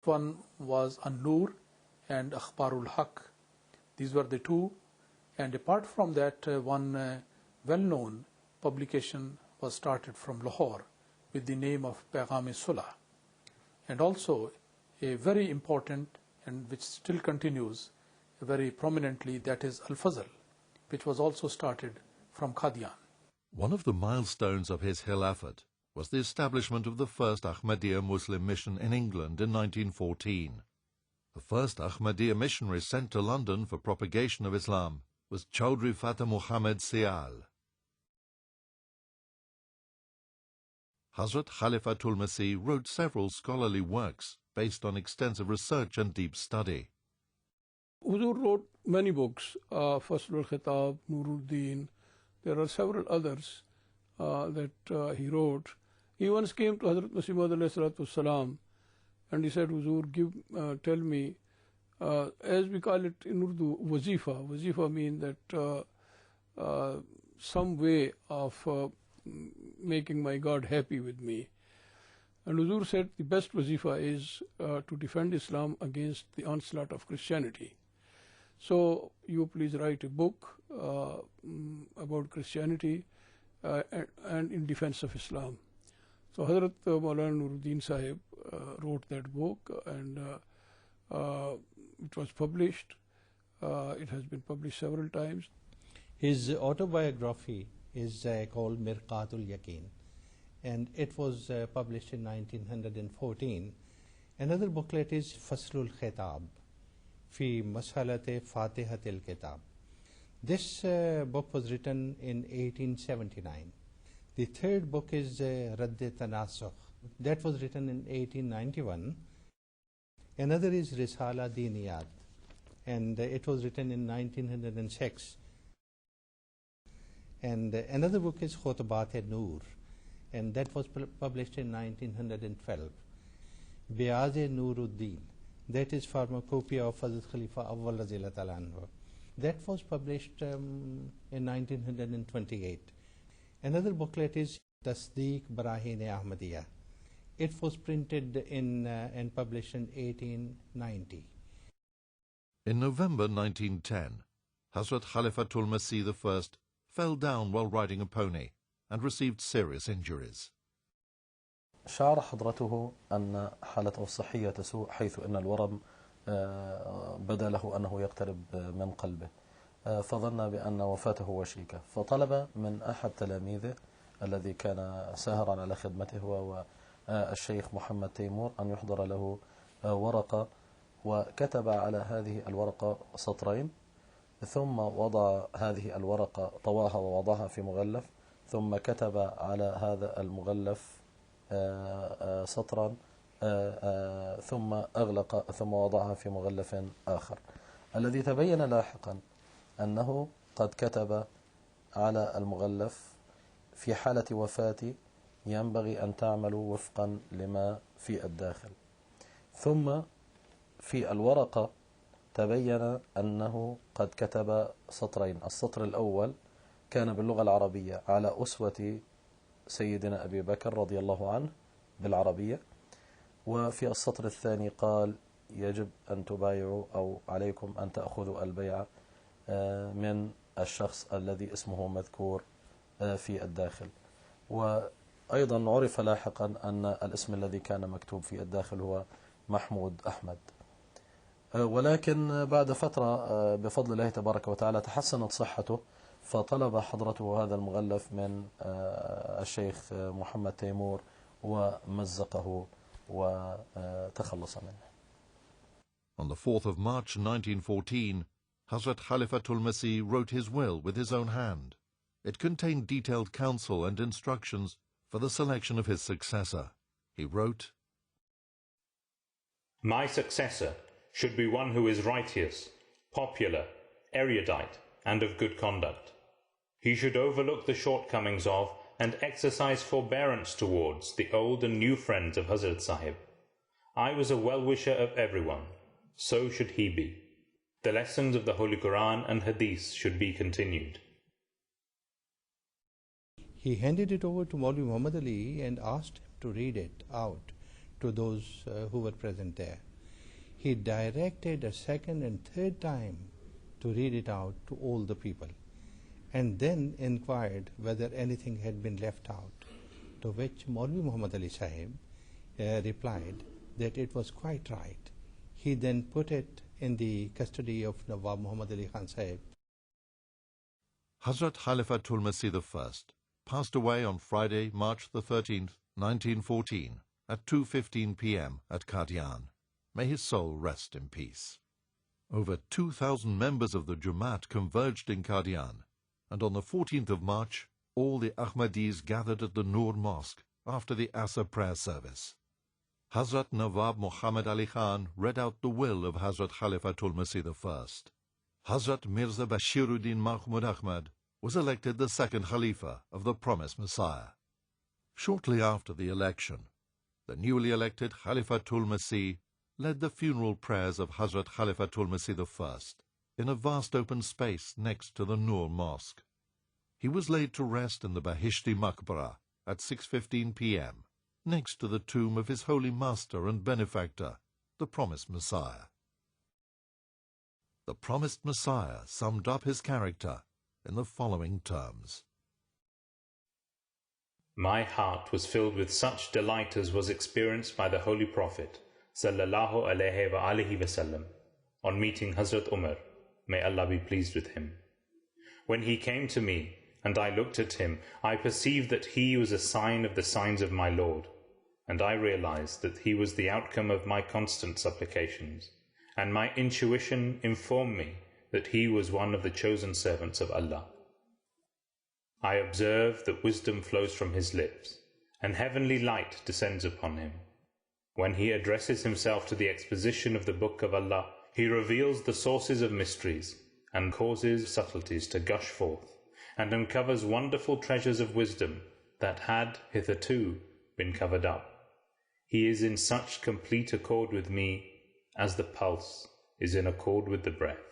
One was An-Nur and Akhbarul Haq. These were the two. And apart from that, one well-known publication was started from Lahore with the name of Paygam-e-Sulah. And also a very important, and which still continues very prominently, that is Al-Fazl, which was also started from Qadian. One of the milestones of his Khilafat was the establishment of the first Ahmadiyya Muslim mission in England in 1914. The first Ahmadiyya missionary sent to London for propagation of Islam was Chaudhry Fateh Muhammad Sial. Hadhrat Khalifatul Massih wrote several scholarly works based on extensive research and deep study. Huzur wrote many books, Faslul Khitab, Nur-ud-deen. There are several others that he wrote. He once came to Hadhrat Masih Maud alayhi salatu wasalam and he said, Huzur, tell me, as we call it in Urdu, wazifa. Wazifa means that some way of making my God happy with me. And Huzur said the best wazifa is to defend Islam against the onslaught of Christianity. So you please write a book about Christianity and in defense of Islam. So Hadhrat Mulana Nur-ud-deen Sahib wrote that book, and it was published. It has been published several times. His autobiography is called Mirqatul Yaqeen, and it was published in 1914. Another booklet is Faslul Khitab fi Mas'alate Fatihatil Kitab. This book was written in 1879. The third book is Radd-e-Tanasukh. That was written in 1891. Another is Risala Diniyat, and it was written in 1906. And another book is Khutbat-e-Nur, and that was published in 1912. Biaz-e Nur-ud-deen, that is pharmacopoeia of Hazrat Khalifa Awwal Radhiyallahu Ta'ala Anhu. That was published in 1928. Another booklet is Tasdeeq Barahin-e Ahmadiyya. It was printed in and published in 1890. In November 1910, Hazrat Khalifatul Massih I fell down while riding a pony and received serious injuries. شعر حضرته أن حالته الصحية تسوء، حيث أن الورم بدا له أنه يقترب من قلبه، فظن بأن وفاته وشيكة، فطلب من أحد تلاميذه الذي كان ساهرا على خدمته هو الشيخ محمد تيمور أن يحضر له ورقة، وكتب على هذه الورقة سطرين، ثم وضع هذه الورقة، طواها ووضعها في مغلف، ثم كتب على هذا المغلف سطرا، ثم أغلق، ثم وضعها في مغلف آخر، الذي تبين لاحقا أنه قد كتب على المغلف: في حالة وفاتي ينبغي أن تعملوا وفقا لما في الداخل. ثم في الورقة تبين أنه قد كتب سطرين، السطر الأول كان باللغة العربية على أسوة سيدنا أبي بكر رضي الله عنه بالعربية، وفي السطر الثاني قال: يجب أن تبايعوا أو عليكم أن تأخذوا البيعة من الشخص الذي اسمه مذكور في الداخل. وأيضا عرف لاحقا أن الاسم الذي كان مكتوب في الداخل هو محمود أحمد. ولكن بعد فترة بفضل الله تبارك وتعالى تحسنت صحته، فطلب حضرته هذا المغلف من الشيخ محمد تيمور ومزقه وتخلص منه. On the 4th of March 1914, Hazrat Khalifatul Massih wrote his will with his own hand. It contained detailed counsel and instructions for the selection of his successor. He wrote, "My successor should be one who is righteous, popular, erudite, and of good conduct. He should overlook the shortcomings of and exercise forbearance towards the old and new friends of Hazrat Sahib. I was a well-wisher of everyone. So should he be. The lessons of the Holy Quran and Hadith should be continued." He handed it over to Maulvi Muhammad Ali and asked him to read it out to those who were present there. he directed a second and third time to read it out to all the people, and then inquired whether anything had been left out, to which Maulvi Muhammad Ali Sahib replied that it was quite right. He then put it in the custody of Nawab Muhammad Ali Khan Sahib. Hadhrat Khalifatul Massih I passed away on Friday, March the 13th, 1914, at 2:15 p.m. at Qadian. May his soul rest in peace. Over 2,000 members of the Jamaat converged in Qadian, and on the 14th of March, all the Ahmadis gathered at the Nur Mosque after the Asr prayer service. Hazrat Nawab Muhammad Ali Khan read out the will of Hazrat Khalifatul Massih I. Hazrat Mirza Bashiruddin Mahmud Ahmad was elected the second Khalifa of the promised Messiah. Shortly after the election, the newly elected Khalifatul Massih led the funeral prayers of Hazrat Khalifatul Massih I in a vast open space next to the Nur Mosque. He was laid to rest in the Bahishti Maqbara at 6:15 p.m. next to the tomb of his holy master and benefactor, the promised Messiah. The promised Messiah summed up his character in the following terms. My heart was filled with such delight as was experienced by the Holy Prophet sallallahu alaihi wa alihi wasallam on meeting Hazrat Umar, may Allah be pleased with him. When he came to me and I looked at him, I perceived that he was a sign of the signs of my Lord, and I realized that he was the outcome of my constant supplications, and my intuition informed me that he was one of the chosen servants of Allah. I observed that wisdom flows from his lips, and heavenly light descends upon him. When he addresses himself to the exposition of the Book of Allah, he reveals the sources of mysteries, and causes subtleties to gush forth, and uncovers wonderful treasures of wisdom that had hitherto been covered up. He is in such complete accord with me as the pulse is in accord with the breath.